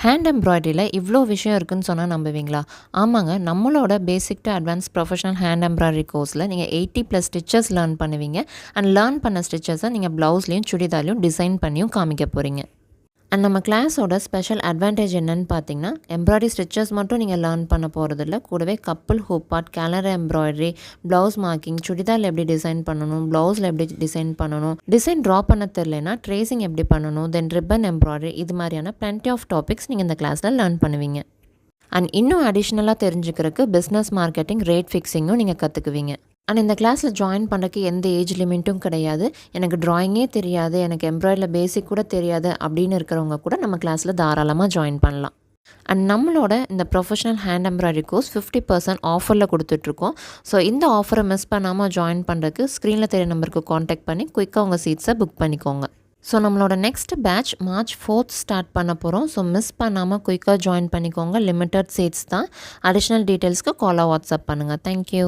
Hand எம்ப்ராய்டரியில் இவ்வளோ விஷயம் இருக்குதுன்னு சொன்னால் நம்புவீங்களா? ஆமாங்க. நம்மளோட basic to advance professional hand embroidery கோர்ஸில் நீங்கள் 80+ ஸ்டிச்சஸ் லேர்ன் பண்ணுவீங்க. அண்ட் லேர்ன் பண்ண ஸ்டிச்சஸை நீங்கள் ப்ளவுஸ்லேயும் சுடிதார்லையும் டிசைன் பண்ணியும் காமிக்க போகிறீங்க. அண்ட் நம்ம கிளாஸோட ஸ்பெஷல் அட்வான்டேஜ் என்னென்னு பார்த்தீங்கன்னா, எம்ப்ராய்டரி ஸ்டிச்சஸ் மட்டும் நீங்கள் லேர்ன் பண்ண போகிறதில்ல, கூடவே couple hoop part, collar embroidery, blouse marking, சுடிதாரில் எப்படி டிசைன் பண்ணணும், ப்ளவுஸில் எப்படி டிசைன் பண்ணணும், டிசைன் ட்ரா பண்ண தெரிலனா ட்ரேசிங் எப்படி பண்ணணும், தென் ரிப்பன் எம்ப்ராய்டரி, இது மாதிரியான plenty ஆஃப் டாபிக்ஸ் நீங்கள் இந்த கிளாஸில் லேர்ன் பண்ணுவீங்க. அண்ட் இன்னும் அடிஷ்னலாக தெரிஞ்சுக்கிறதுக்கு பிஸ்னஸ் மார்க்கெட்டிங், ரேட் ஃபிக்ஸிங்கும் நீங்கள் கற்றுக்குவீங்க. அண்ட் இந்த கிளாஸில் ஜாயின் பண்ணுறதுக்கு எந்த ஏஜ் லிமிட்டும் கிடையாது. எனக்கு ட்ராயிங்கே தெரியாது, எனக்கு எம்ப்ராய்டரியில் பேசிக் கூட தெரியாது அப்படின்னு இருக்கிறவங்க கூட நம்ம கிளாஸில் தாராளமாக ஜாயின் பண்ணலாம். அண்ட் நம்மளோட இந்த ப்ரொஃபஷனல் ஹேண்ட் எம்ப்ராய்டரி கோர்ஸ் 50% ஆஃபரில் கொடுத்துட்ருக்கோம். ஸோ இந்த ஆஃபரை மிஸ் பண்ணாமல் ஜாயின் பண்ணுறதுக்கு ஸ்க்ரீனில் தெரிய நம்பருக்கு காண்டாக்ட் பண்ணி குயிக்காக உங்கள் சீட்ஸை புக் பண்ணிக்கோங்க. ஸோ நம்மளோட next batch March 4th start பண்ண போகிறோம். ஸோ மிஸ் பண்ணாமல் குயிக்காக ஜாயின் பண்ணிக்கோங்க. லிமிட்டட் சீட்ஸ் தான். அடிஷ்னல் டீட்டெயில்ஸ்க்கு காலாக வாட்ஸ்அப் பண்ணுங்கள். தேங்க்யூ.